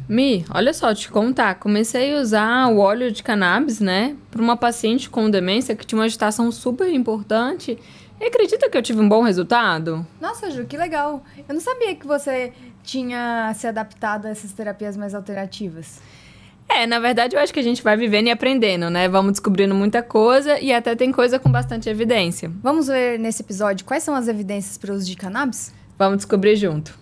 Mi, olha só, te contar, comecei a usar o óleo de cannabis, né, para uma paciente com demência que tinha uma agitação super importante. E acredita que eu tive um bom resultado? Nossa, Ju, que legal. Eu não sabia que você tinha se adaptado a essas terapias mais alternativas. Na verdade, eu acho que a gente vai vivendo e aprendendo, né? Vamos descobrindo muita coisa e até tem coisa com bastante evidência. Vamos ver nesse episódio quais são as evidências para o uso de cannabis? Vamos descobrir junto.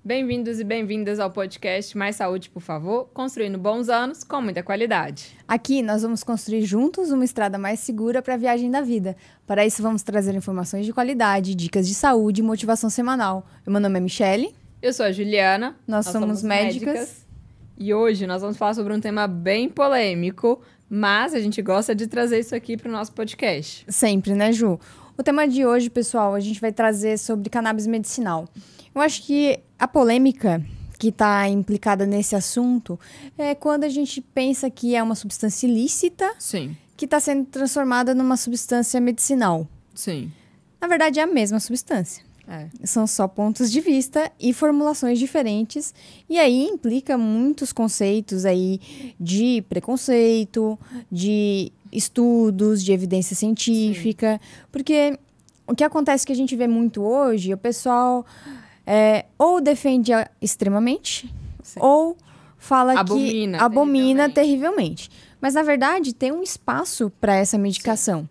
Bem-vindos e bem-vindas ao podcast Mais Saúde, por favor, construindo bons anos com muita qualidade. Aqui nós vamos construir juntos uma estrada mais segura para a viagem da vida. Para isso vamos trazer informações de qualidade, dicas de saúde e motivação semanal. Meu nome é Michele. Eu sou a Juliana. Nós somos médicas. E hoje nós vamos falar sobre um tema bem polêmico, mas a gente gosta de trazer isso aqui para o nosso podcast. Sempre, né, Ju? O tema de hoje, pessoal, a gente vai trazer sobre cannabis medicinal. Eu acho que a polêmica que está implicada nesse assunto é quando a gente pensa que é uma substância ilícita. Sim. Que está sendo transformada numa substância medicinal. Sim. Na verdade, é a mesma substância. São só pontos de vista e formulações diferentes. E aí implica muitos conceitos aí de preconceito, de estudos, de evidência científica. Sim. Porque o que acontece que a gente vê muito hoje, o pessoal ou defende extremamente, sim, ou fala que abomina terrivelmente. Mas, na verdade, tem um espaço para essa medicação. Sim.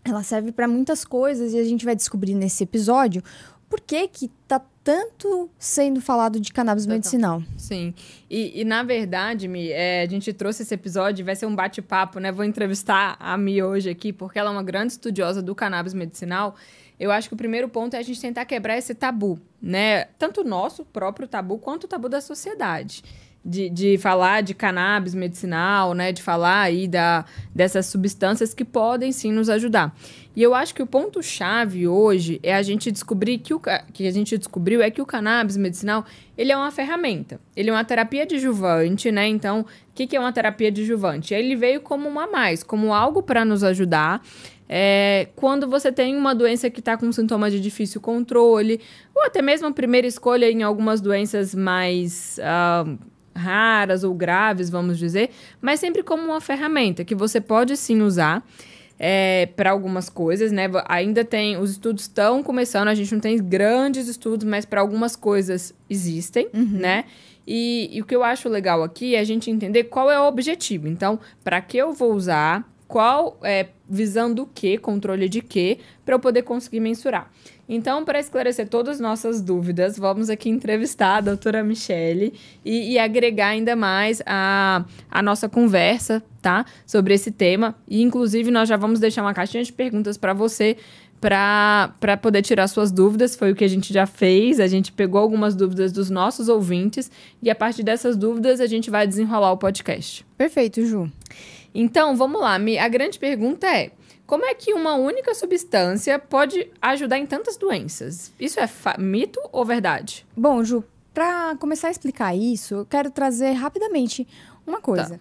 Ela serve para muitas coisas e a gente vai descobrir nesse episódio por que tá tanto sendo falado de cannabis medicinal. Sim. E na verdade, Mi, a gente trouxe esse episódio, vai ser um bate-papo, né? Vou entrevistar a Mi hoje aqui, porque ela é uma grande estudiosa do cannabis medicinal. Eu acho que o primeiro ponto é a gente tentar quebrar esse tabu, né? Tanto o nosso próprio tabu, quanto o tabu da sociedade. De falar de cannabis medicinal, né? De falar aí dessas substâncias que podem sim nos ajudar. E eu acho que o ponto-chave hoje é a gente descobrir que a gente descobriu é que o cannabis medicinal, ele é uma ferramenta. Ele é uma terapia adjuvante, né? Então, o que é uma terapia adjuvante? Ele veio como um a mais, como algo para nos ajudar. Quando você tem uma doença que está com sintoma de difícil controle, ou até mesmo a primeira escolha em algumas doenças mais raras ou graves, vamos dizer, mas sempre como uma ferramenta que você pode sim usar para algumas coisas, né? Ainda tem, os estudos estão começando, a gente não tem grandes estudos, mas para algumas coisas existem, né? E o que eu acho legal aqui é a gente entender qual é o objetivo. Então, para que eu vou usar, visando o quê, controle de quê, para eu poder conseguir mensurar. Então, para esclarecer todas as nossas dúvidas, vamos aqui entrevistar a doutora Michele e agregar ainda mais a nossa conversa, tá? Sobre esse tema. E, inclusive, nós já vamos deixar uma caixinha de perguntas para você, para poder tirar suas dúvidas. Foi o que a gente já fez. A gente pegou algumas dúvidas dos nossos ouvintes e, a partir dessas dúvidas, a gente vai desenrolar o podcast. Perfeito, Ju. Então, vamos lá. A grande pergunta é: como é que uma única substância pode ajudar em tantas doenças? Isso é mito ou verdade? Bom, Ju, para começar a explicar isso, eu quero trazer rapidamente uma coisa. Tá.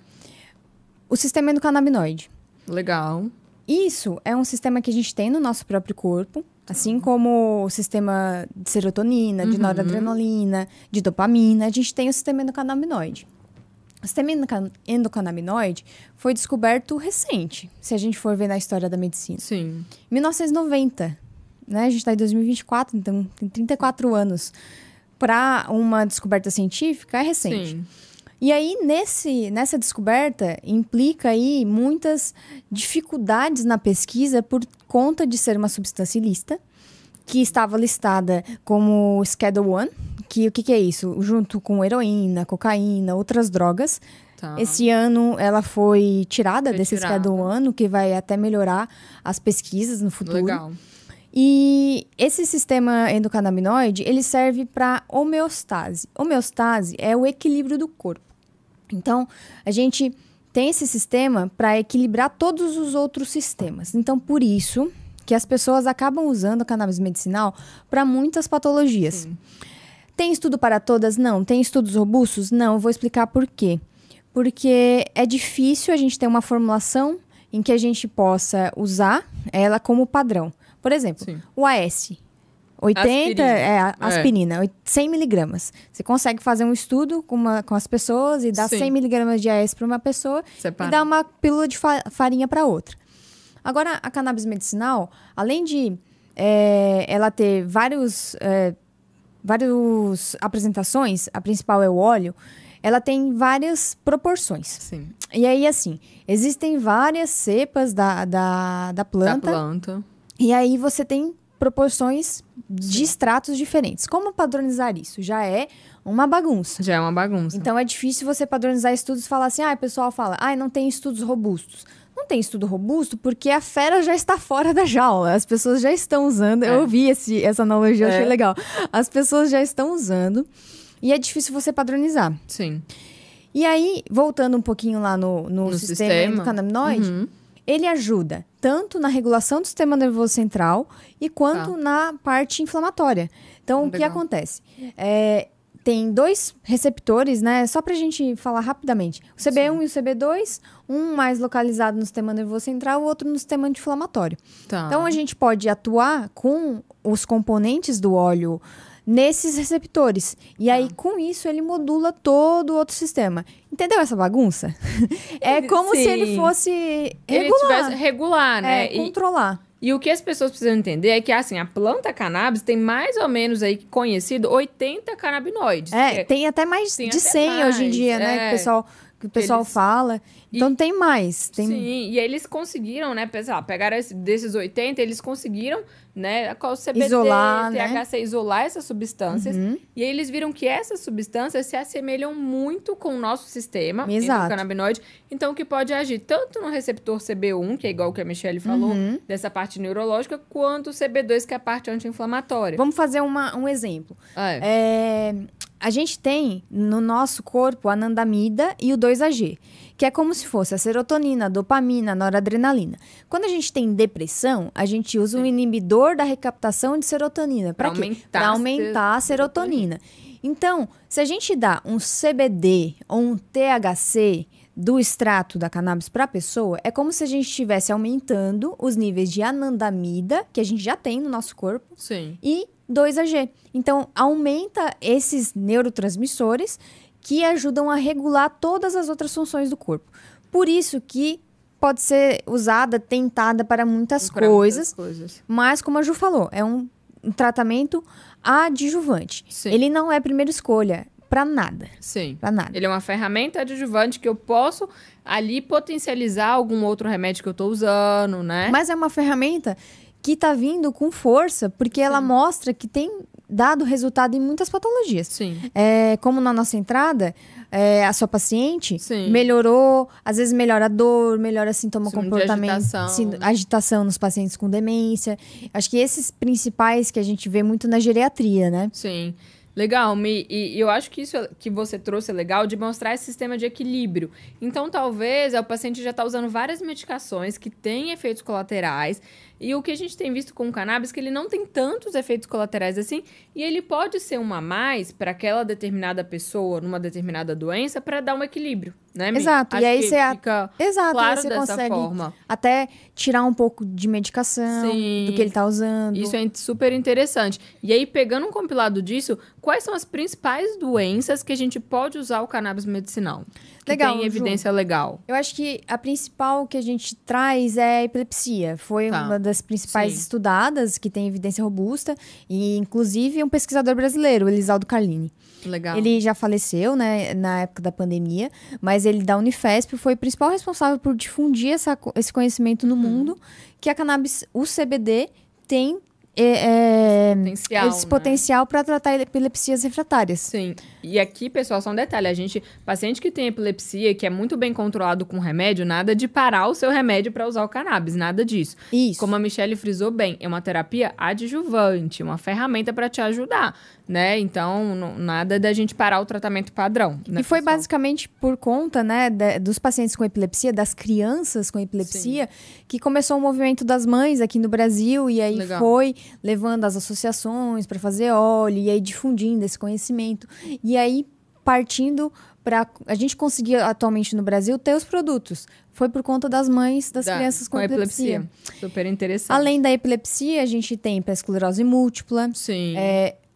O sistema endocannabinoide. Legal. Isso é um sistema que a gente tem no nosso próprio corpo, assim como o sistema de serotonina, de noradrenalina, de dopamina, a gente tem o sistema endocannabinoide. O sistema endocannabinoide foi descoberto recente, se a gente for ver na história da medicina. Sim. 1990, né? A gente está em 2024, então tem 34 anos. Para uma descoberta científica, é recente. Sim. E aí, nessa descoberta, implica aí muitas dificuldades na pesquisa por conta de ser uma substância ilícita, que estava listada como Schedule I, que o que é isso? Junto com heroína, cocaína, outras drogas. Tá. Esse ano ela foi tirada desse Schedule I, o que vai até melhorar as pesquisas no futuro. Legal. E esse sistema endocannabinoide, ele serve para homeostase. Homeostase é o equilíbrio do corpo. Então, a gente tem esse sistema para equilibrar todos os outros sistemas. Então, por isso que as pessoas acabam usando a cannabis medicinal para muitas patologias. Sim. Tem estudo para todas? Não. Tem estudos robustos? Não. Eu vou explicar por quê. Porque é difícil a gente ter uma formulação em que a gente possa usar ela como padrão. Por exemplo, o AS. 80 aspirina, 100 miligramas. Você consegue fazer um estudo com as pessoas e dar 100 miligramas de AS para uma pessoa e dar uma pílula de farinha para outra. Agora, a cannabis medicinal, além de ela ter várias apresentações, a principal é o óleo, ela tem várias proporções. Sim. E aí, assim, existem várias cepas da planta. E aí você tem proporções de extratos diferentes. Como padronizar isso? Já é uma bagunça. Então, é difícil você padronizar estudos e falar assim, o pessoal fala, não tem estudos robustos. Não tem estudo robusto porque a fera já está fora da jaula. As pessoas já estão usando. Eu ouvi essa analogia, achei legal. As pessoas já estão usando e é difícil você padronizar. Sim. E aí, voltando um pouquinho lá no sistema endocannabinoide, ele ajuda tanto na regulação do sistema nervoso central e quanto na parte inflamatória. Então, o que acontece? Tem 2 receptores, né? Só pra gente falar rapidamente. O CB1 e o CB2, um mais localizado no sistema nervoso central, o outro no sistema anti-inflamatório. Então, a gente pode atuar com os componentes do óleo nesses receptores. E aí, com isso, ele modula todo o outro sistema. Entendeu essa bagunça? É como se ele fosse regular, né? Controlar. E o que as pessoas precisam entender é que, assim, a planta cannabis tem mais ou menos aí conhecido 80 canabinoides. Tem até mais de 100 hoje em dia, né? Que o pessoal fala. Então, tem mais. Sim, e eles conseguiram, né? Pegaram desses 80, eles conseguiram, né? Com o CBD, isolar, THC, isolar essas substâncias. E aí eles viram que essas substâncias se assemelham muito com o nosso sistema endocannabinoide. Então, que pode agir tanto no receptor CB1, que é igual o que a Michelle falou, dessa parte neurológica, quanto o CB2, que é a parte anti-inflamatória. Vamos fazer um exemplo. A gente tem no nosso corpo a anandamida e o 2-AG, que é como se fosse a serotonina, a dopamina, a noradrenalina. Quando a gente tem depressão, a gente usa um inibidor da recaptação de serotonina. Para quê? Para aumentar a serotonina. Então, se a gente dá um CBD ou um THC do extrato da cannabis para a pessoa, é como se a gente estivesse aumentando os níveis de anandamida, que a gente já tem no nosso corpo, e 2-AG. Então, aumenta esses neurotransmissores que ajudam a regular todas as outras funções do corpo. Por isso que pode ser usada, tentada para muitas coisas. Mas, como a Ju falou, é um tratamento adjuvante. Ele não é primeira escolha para nada. Para nada. Ele é uma ferramenta adjuvante que eu posso ali potencializar algum outro remédio que eu estou usando, né? Mas é uma ferramenta que tá vindo com força, porque ela mostra que tem dado resultado em muitas patologias. Como na nossa entrada, a sua paciente melhorou, às vezes melhora a dor, melhora sintoma, comportamento, agitação nos pacientes com demência. Acho que esses principais que a gente vê muito na geriatria, né? Legal, Mi. E eu acho que isso que você trouxe é legal, de mostrar esse sistema de equilíbrio. Então, talvez o paciente já está usando várias medicações que têm efeitos colaterais. E o que a gente tem visto com o cannabis é que ele não tem tantos efeitos colaterais assim. E ele pode ser uma a mais para aquela determinada pessoa, numa determinada doença, para dar um equilíbrio, né, Mi? Exato. Acho e aí você fica claro você dessa consegue forma. Até tirar um pouco de medicação do que ele está usando. Isso é super interessante. E aí, pegando um compilado disso, quais são as principais doenças que a gente pode usar o cannabis medicinal? Que tem evidência legal. Eu acho que a principal que a gente traz é a epilepsia. Foi uma das principais estudadas, que tem evidência robusta. E, inclusive, um pesquisador brasileiro, Elisaldo Carlini. Legal. Ele já faleceu, né, na época da pandemia. Mas ele, da Unifesp, foi o principal responsável por difundir esse conhecimento no mundo. Que a cannabis, o CBD, tem esse potencial para tratar epilepsias refratárias. E aqui, pessoal, só um detalhe. Paciente que tem epilepsia, que é muito bem controlado com remédio, nada de parar o seu remédio para usar o cannabis, nada disso. Como a Michelle frisou bem, é uma terapia adjuvante, uma ferramenta para te ajudar, né? Então, nada da gente parar o tratamento padrão. Né, e foi basicamente por conta, né, dos pacientes com epilepsia, das crianças com epilepsia, que começou o movimento das mães aqui no Brasil, e aí foi levando as associações para fazer óleo, e aí difundindo esse conhecimento. E aí, partindo para a gente conseguir atualmente no Brasil ter os produtos. Foi por conta das mães das crianças com epilepsia. Super interessante. Além da epilepsia, a gente tem a esclerose múltipla. Sim.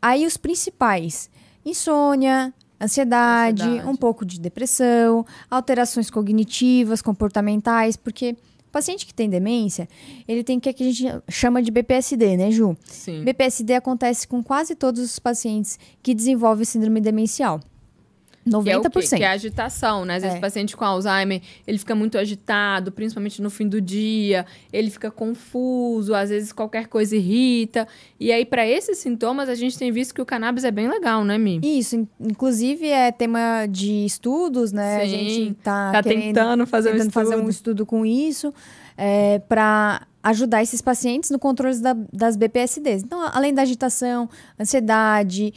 Aí os principais: insônia, ansiedade, um pouco de depressão, alterações cognitivas, comportamentais, porque o paciente que tem demência, ele tem o que a gente chama de BPSD, né, Ju? Sim. BPSD acontece com quase todos os pacientes que desenvolvem síndrome demencial. 90%. Que é o quê? Que é a agitação, né? Às vezes o paciente com Alzheimer, ele fica muito agitado, principalmente no fim do dia, ele fica confuso, às vezes qualquer coisa irrita. E aí, para esses sintomas, a gente tem visto que o cannabis é bem legal, né, Mi? Isso, inclusive é tema de estudos, né? Sim, a gente tá tentando fazer um estudo com isso, para ajudar esses pacientes no controle das BPSDs. Então, além da agitação, ansiedade,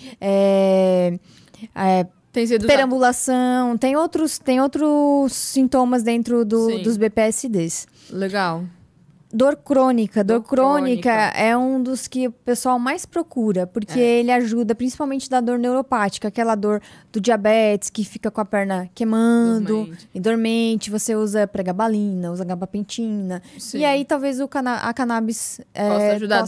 perambulação, tem outros sintomas dentro dos BPSDs. Legal. Dor crônica. Dor crônica é um dos que o pessoal mais procura, porque ele ajuda, principalmente da dor neuropática, aquela dor do diabetes, que fica com a perna queimando e dormente. Você usa pregabalina, usa gabapentina. Sim. E aí, talvez a cannabis possa ajudar.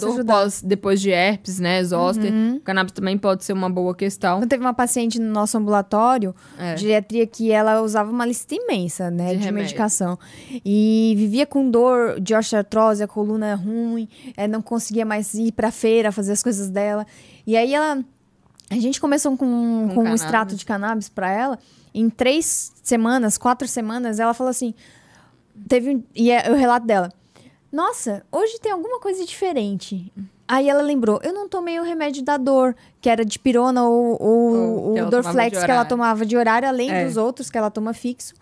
Depois de herpes, né, zoster. O cannabis também pode ser uma boa questão. Então, teve uma paciente no nosso ambulatório de geriatria que ela usava uma lista imensa, né, de medicação. E vivia com dor de osteoartrose, a coluna ruim, não conseguia mais ir pra feira fazer as coisas dela. E aí a gente começou com um extrato de cannabis pra ela. Em 4 semanas, ela falou assim, e é o relato dela: nossa, hoje tem alguma coisa diferente. Aí ela lembrou, eu não tomei o remédio da dor, que era dipirona ou o Dorflex que ela tomava de horário, além dos outros que ela toma fixo.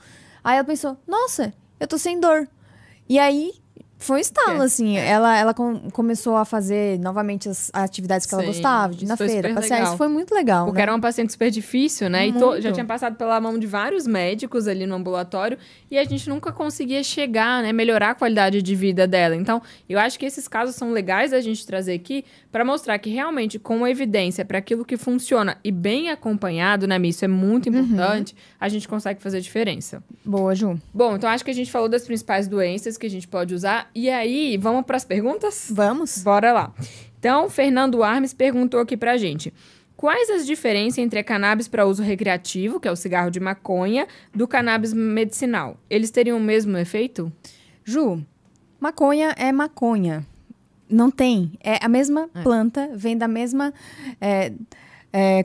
Aí ela pensou, nossa, eu tô sem dor. E aí foi um estalo, assim. Ela começou a fazer novamente as atividades que ela gostava, de ir na feira, passear. Isso foi muito legal, porque era uma paciente super difícil, né? E já tinha passado pela mão de vários médicos ali no ambulatório e a gente nunca conseguia chegar, né? Melhorar a qualidade de vida dela. Então, eu acho que esses casos são legais da gente trazer aqui para mostrar que realmente, com evidência para aquilo que funciona e bem acompanhado, né, Mi? Isso é muito importante, a gente consegue fazer diferença. Boa, Ju. Bom, então acho que a gente falou das principais doenças que a gente pode usar. E aí, vamos para as perguntas? Vamos. Bora lá. Então, Fernando Armes perguntou aqui pra gente: quais as diferenças entre a cannabis para uso recreativo, que é o cigarro de maconha, do cannabis medicinal? Eles teriam o mesmo efeito? Ju, maconha é maconha. Não tem. É a mesma planta, vem da mesma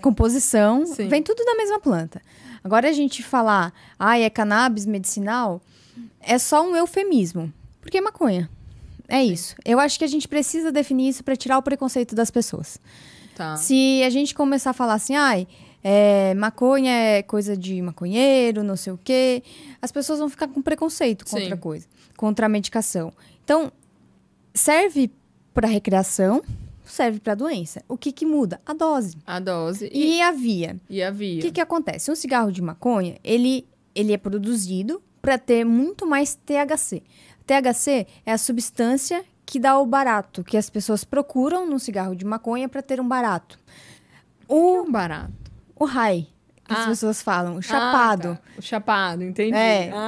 composição, vem tudo da mesma planta. Agora, a gente falar, é cannabis medicinal, é só um eufemismo. Porque é maconha. É isso. Eu acho que a gente precisa definir isso para tirar o preconceito das pessoas. Tá. Se a gente começar a falar assim, maconha é coisa de maconheiro, não sei o quê, as pessoas vão ficar com preconceito contra a coisa, contra a medicação. Então, serve para recreação, serve para doença. O que muda? A dose. A dose. E a via. O que acontece? Um cigarro de maconha, ele é produzido para ter muito mais THC. THC é a substância que dá o barato, que as pessoas procuram no cigarro de maconha para ter um barato. O que é um barato? O high, que as pessoas falam. O chapado. Tá. O chapado, entendi.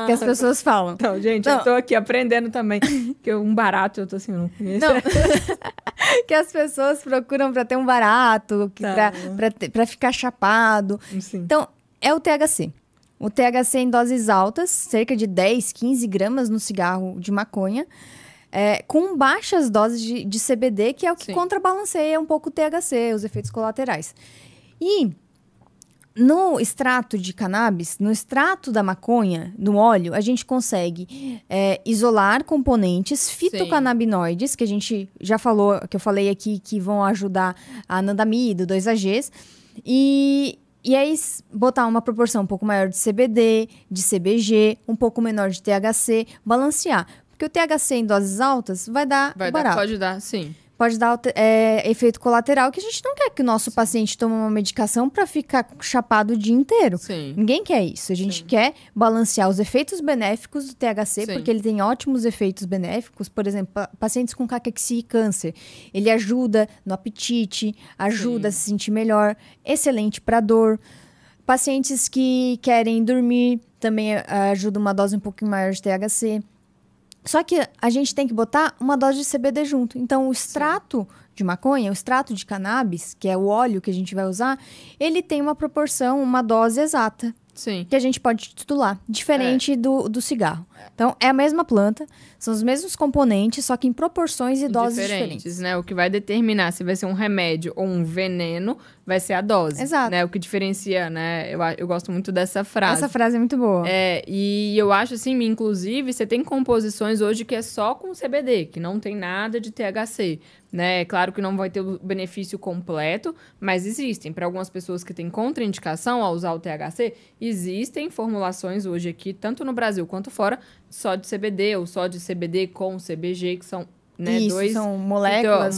Que as pessoas falam. Então, gente, eu tô aqui aprendendo também. Que um barato, eu tô assim, eu não conheço. Não. Que as pessoas procuram para ter um barato, para ficar chapado. Sim. Então, é o THC. O THC em doses altas, cerca de 10, 15 gramas no cigarro de maconha, com baixas doses de CBD, que é o que contrabalanceia um pouco o THC, os efeitos colaterais. E no extrato de cannabis, no extrato da maconha, no óleo, a gente consegue isolar componentes fitocannabinoides, que a gente já falou, que eu falei aqui, que vão ajudar a anandamida, 2-AGs, e aí, botar uma proporção um pouco maior de CBD, de CBG, um pouco menor de THC, balancear. Porque o THC em doses altas vai dar barato. Pode dar, sim. Pode dar efeito colateral, que a gente não quer que o nosso paciente tome uma medicação para ficar chapado o dia inteiro. Sim. Ninguém quer isso. A gente quer balancear os efeitos benéficos do THC, porque ele tem ótimos efeitos benéficos. Por exemplo, pacientes com caquexia e câncer. Ele ajuda no apetite, ajuda a se sentir melhor, excelente para dor. Pacientes que querem dormir também ajuda uma dose um pouquinho maior de THC. Só que a gente tem que botar uma dose de CBD junto. Então, o extrato de maconha, o extrato de cannabis, que é o óleo que a gente vai usar, ele tem uma proporção, uma dose exata. Sim. Que a gente pode titular, diferente do cigarro. Então, é a mesma planta, são os mesmos componentes, só que em proporções e doses diferentes. Né? O que vai determinar se vai ser um remédio ou um veneno vai ser a dose. Exato. Né? O que diferencia, né? Eu gosto muito dessa frase. Essa frase é muito boa. E eu acho assim, inclusive, você tem composições hoje que é só com CBD, que não tem nada de THC. Né? Claro que não vai ter o benefício completo, mas existem. Para algumas pessoas que têm contraindicação ao usar o THC, existem formulações hoje aqui, tanto no Brasil quanto fora, só de CBD ou só de CBD com CBG, que são, né, Isso, são moléculas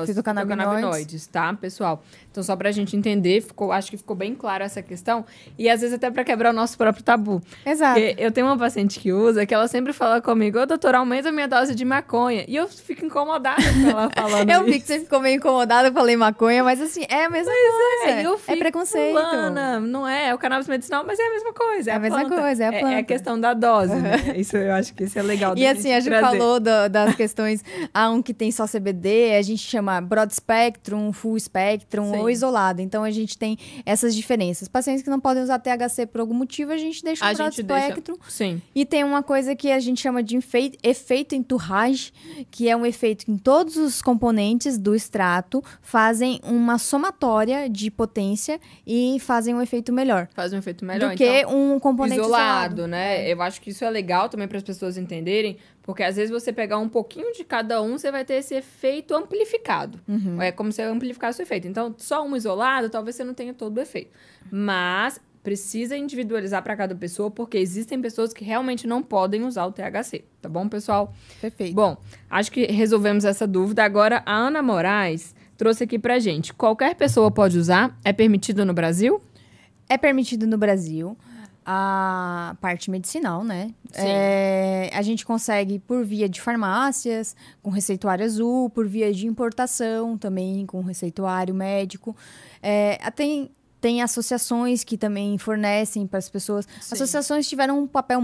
fitocannabinoides, tá, pessoal? Então, só pra gente entender, acho que ficou bem claro essa questão. E, às vezes, até pra quebrar o nosso próprio tabu. Exato. Porque eu tenho uma paciente que usa, que ela sempre fala comigo, ô, doutora, aumenta a minha dose de maconha. E eu fico incomodada com ela falando Eu vi que você ficou meio incomodada, eu falei maconha, mas assim, é a mesma coisa. Eu fico, é preconceito. Fulana, não é o cannabis medicinal, mas é a mesma coisa. É a mesma coisa, é a planta. É a questão da dose, né? Isso, eu acho que isso é legal. E assim, a gente falou das questões, há um que tem só CBD, a gente chama broad spectrum, full spectrum ou isolado. Então, a gente tem essas diferenças. Pacientes que não podem usar THC por algum motivo, a gente deixa o broad spectrum. Sim. E tem uma coisa que a gente chama de efeito entourage, que é um efeito em todos os componentes do extrato fazem uma somatória de potência e fazem um efeito melhor. Fazem um efeito melhor, do que um componente isolado, né? Eu acho que isso é legal também para as pessoas entenderem, porque às vezes você pegar um pouquinho de cada um, você vai ter esse efeito amplificado. Uhum. É como se amplificasse o efeito. Então, só um isolado, talvez você não tenha todo o efeito. Mas precisa individualizar para cada pessoa, porque existem pessoas que realmente não podem usar o THC. Tá bom, pessoal? Perfeito. Bom, acho que resolvemos essa dúvida. Agora, a Ana Moraes trouxe aqui pra gente. Qualquer pessoa pode usar? É permitido no Brasil? É permitido no Brasil. A parte medicinal, né? A gente consegue por via de farmácias, com receituário azul, por via de importação também, com receituário médico. Tem associações que também fornecem para as pessoas. Sim. Associações tiveram um papel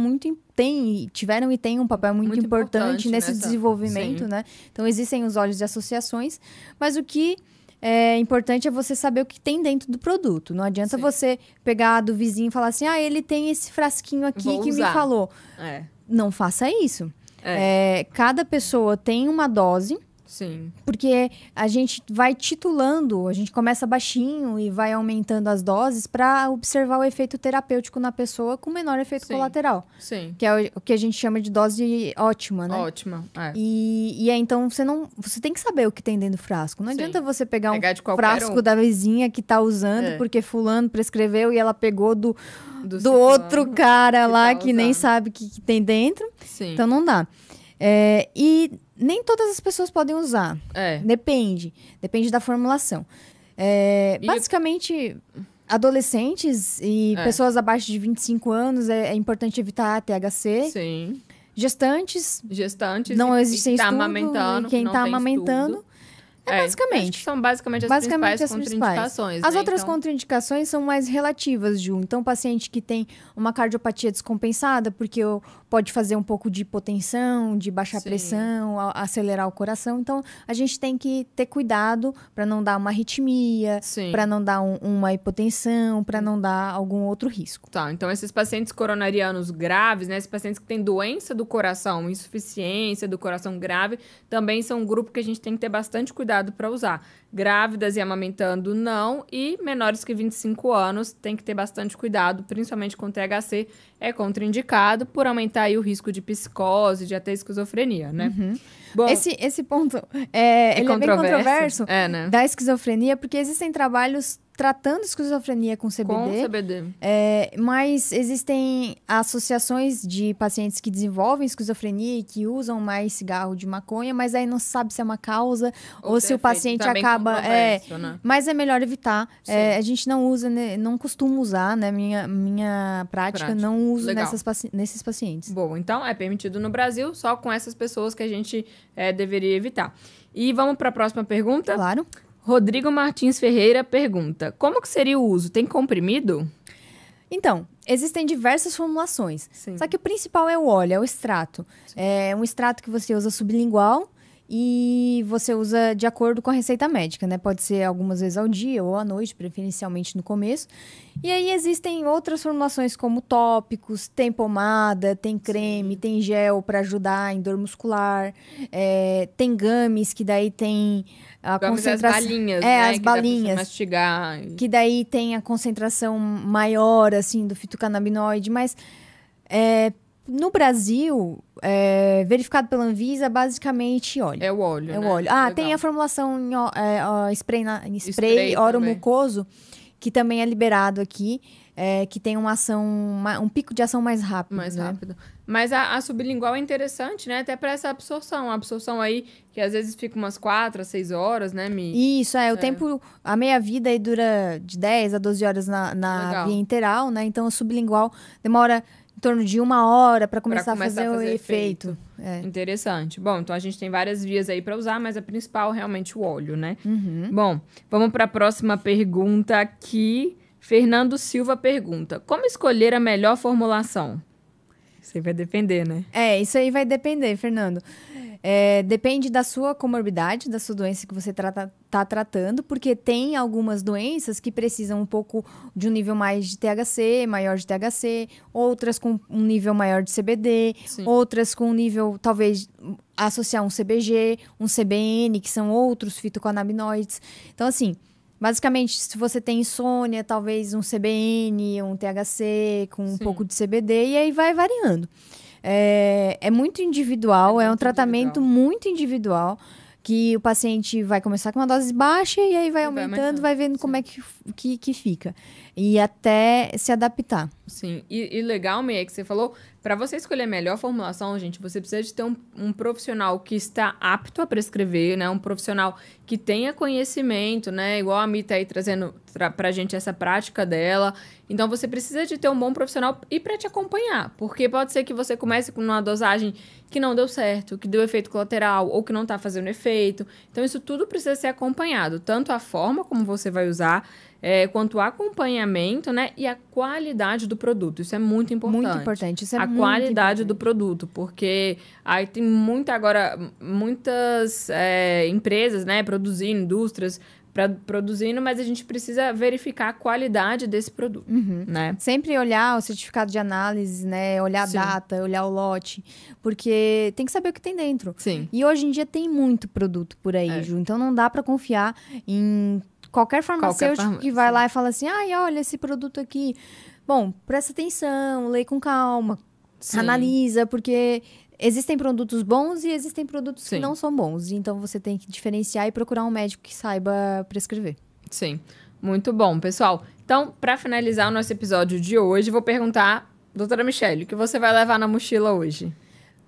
tiveram e têm um papel muito importante nesse desenvolvimento, né? Então, existem os olhos de associações, mas o que é importante é você saber o que tem dentro do produto. Não adianta você pegar do vizinho e falar assim, ele tem esse frasquinho aqui que me falou. Não faça isso. Cada pessoa tem uma dose. Sim. Porque a gente vai titulando, a gente começa baixinho e vai aumentando as doses para observar o efeito terapêutico na pessoa com menor efeito colateral. Sim. Que é o que a gente chama de dose ótima, né? Ótima, então você tem que saber o que tem dentro do frasco. Não adianta você pegar um frasco da vizinha que tá usando porque fulano prescreveu e ela pegou do outro cara lá que nem sabe o que tem dentro. Sim. Então não dá. E nem todas as pessoas podem usar. Depende da formulação. Basicamente, adolescentes e pessoas abaixo de 25 anos, é importante evitar THC. Sim. Gestantes. Não existem estudo. Quem está amamentando. Basicamente. Acho que são basicamente as principais contraindicações. As outras contraindicações são mais relativas, Ju. Então, paciente que tem uma cardiopatia descompensada, porque pode fazer um pouco de hipotensão, de baixar a pressão, acelerar o coração. Então, a gente tem que ter cuidado para não dar uma arritmia, para não dar uma hipotensão, para não dar algum outro risco. Tá, então esses pacientes coronarianos graves, né? Esses pacientes que têm doença do coração, insuficiência do coração grave, também são um grupo que a gente tem que ter bastante cuidado para usar. Grávidas e amamentando, não. E menores que 25 anos, tem que ter bastante cuidado, principalmente com THC. É contraindicado por aumentar aí o risco de psicose, de até esquizofrenia, né? Uhum. Bom, esse ponto ele é bem controverso né? Da esquizofrenia, porque existem trabalhos tratando esquizofrenia com CBD. Com CBD. Mas existem associações de pacientes que desenvolvem esquizofrenia e que usam mais cigarro de maconha, mas aí não se sabe se é uma causa ou se o paciente acaba... Né? Mas é melhor evitar. A gente não usa, né, não costuma usar, né? Minha prática não uso nesses pacientes. Bom, então é permitido no Brasil, só com essas pessoas que a gente deveria evitar. E vamos para a próxima pergunta? Claro. Rodrigo Martins Ferreira pergunta: como que seria o uso? Tem comprimido? Então, existem diversas formulações. Sim. Só que o principal é o óleo, é o extrato. Sim. É um extrato que você usa sublingual e você usa de acordo com a receita médica, né? Pode ser algumas vezes ao dia ou à noite, preferencialmente no começo. E aí existem outras formulações como tópicos, tem pomada, tem creme, Sim. tem gel para ajudar em dor muscular, tem gummies que daí tem a concentração... As balinhas, né? As que balinhas. Dá pra você mastigar. Que daí tem a concentração maior, assim, do fitocannabinoide, mas... No Brasil, verificado pela Anvisa, basicamente óleo. É o óleo, É o né? óleo. Legal. Tem a formulação em spray oromucoso, que também é liberado aqui, que tem uma ação, um pico de ação mais rápido. Mais né? rápido. Mas a sublingual é interessante, né? Até para essa absorção. A absorção aí, que às vezes fica umas 4 a 6 horas, né, Mi? Isso, o tempo, a meia-vida aí dura de 10 a 12 horas na via interal, né? Então, a sublingual demora... em torno de 1 hora para começar a fazer o efeito. Interessante. Bom, então a gente tem várias vias aí para usar, mas a principal realmente o óleo, né? Uhum. Bom, vamos para a próxima pergunta aqui. Fernando Silva pergunta: como escolher a melhor formulação? Isso aí vai depender, né? Isso aí vai depender, Fernando. Depende da sua comorbidade, da sua doença que você tá tratando, porque tem algumas doenças que precisam um pouco de um nível mais de THC, maior de THC, outras com um nível maior de CBD, Sim. outras com um nível, talvez, associar um CBG, um CBN, que são outros fitocannabinoides. Então, assim, basicamente, se você tem insônia, talvez um CBN, um THC com um pouco de CBD, e aí vai variando. É muito individual, é um tratamento muito individual, que o paciente vai começar com uma dose baixa e aí vai aumentando, vai vendo como é que fica. E até se adaptar. Sim, e legal, Meia, que você falou, para você escolher a melhor formulação, gente, você precisa de ter um profissional que está apto a prescrever, né? Um profissional que tenha conhecimento, né? Igual a Mi tá aí trazendo pra gente essa prática dela. Então, você precisa de ter um bom profissional e para te acompanhar. Porque pode ser que você comece com uma dosagem que não deu certo, que deu efeito colateral ou que não tá fazendo efeito. Então, isso tudo precisa ser acompanhado. Tanto a forma como você vai usar, quanto o acompanhamento, né? E a qualidade do produto. Isso é muito importante. Muito importante. Isso é a muito qualidade importante. do produto. Porque aí tem muitas empresas, né? Produzindo, indústrias produzindo, mas a gente precisa verificar a qualidade desse produto, né? Sempre olhar o certificado de análise, né? Olhar a data, olhar o lote, porque tem que saber o que tem dentro. Sim. E hoje em dia tem muito produto por aí, Ju, então não dá para confiar em qualquer farmacêutico que vai lá e fala assim, olha esse produto aqui. Bom, presta atenção, lê com calma, analisa, porque... existem produtos bons e existem produtos que não são bons. Então, você tem que diferenciar e procurar um médico que saiba prescrever. Sim, muito bom, pessoal. Então, para finalizar o nosso episódio de hoje, vou perguntar, doutora Michelle, o que você vai levar na mochila hoje?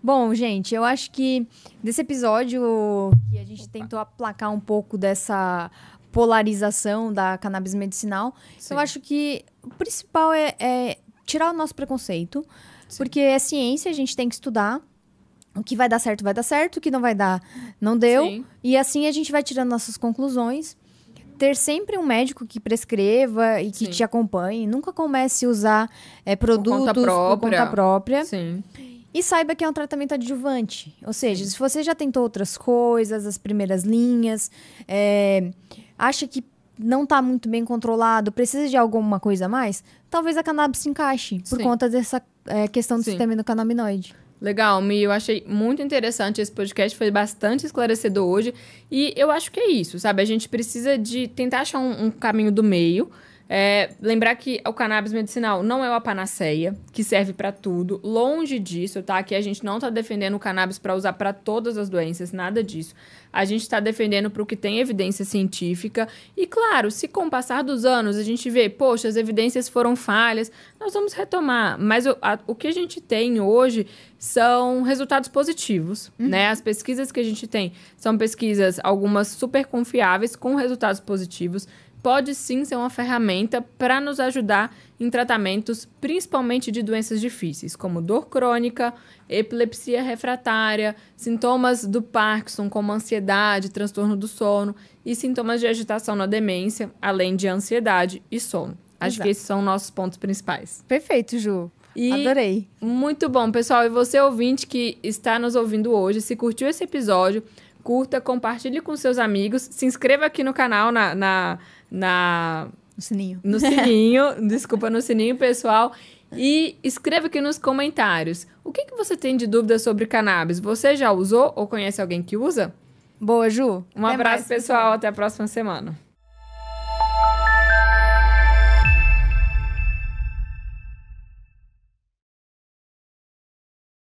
Bom, gente, eu acho que desse episódio que a gente tentou aplacar um pouco dessa polarização da cannabis medicinal, eu acho que o principal é tirar o nosso preconceito, porque é ciência, a gente tem que estudar. O que vai dar certo, o que não vai dar, não deu. Sim. E assim a gente vai tirando nossas conclusões. Ter sempre um médico que prescreva e que te acompanhe. Nunca comece a usar produtos por conta própria. Sim. E saiba que é um tratamento adjuvante. Ou seja, se você já tentou outras coisas, as primeiras linhas, acha que não está muito bem controlado, precisa de alguma coisa a mais, talvez a cannabis se encaixe por conta dessa questão do sistema endocannabinoide. Legal, Mi, eu achei muito interessante esse podcast, foi bastante esclarecedor hoje, e eu acho que é isso, sabe? A gente precisa de tentar achar um caminho do meio, lembrar que o cannabis medicinal não é uma panaceia, que serve para tudo, longe disso, tá? Que a gente não tá defendendo o cannabis para usar para todas as doenças, nada disso. A gente está defendendo para o que tem evidência científica. E, claro, se com o passar dos anos a gente vê, poxa, as evidências foram falhas, nós vamos retomar. Mas o que a gente tem hoje são resultados positivos, né? As pesquisas que a gente tem são pesquisas, algumas super confiáveis, com resultados positivos. Pode sim ser uma ferramenta para nos ajudar em tratamentos, principalmente de doenças difíceis, como dor crônica, epilepsia refratária, sintomas do Parkinson, como ansiedade, transtorno do sono e sintomas de agitação na demência, além de ansiedade e sono. Acho que esses são nossos pontos principais. Perfeito, Ju. Adorei. Muito bom, pessoal. E você, ouvinte, que está nos ouvindo hoje, se curtiu esse episódio, curta, compartilhe com seus amigos, se inscreva aqui no canal, No sininho. No sininho, desculpa, no sininho, pessoal. E escreva aqui nos comentários. O que você tem de dúvida sobre cannabis? Você já usou ou conhece alguém que usa? Boa, Ju. Um abraço, pessoal. Até a próxima semana.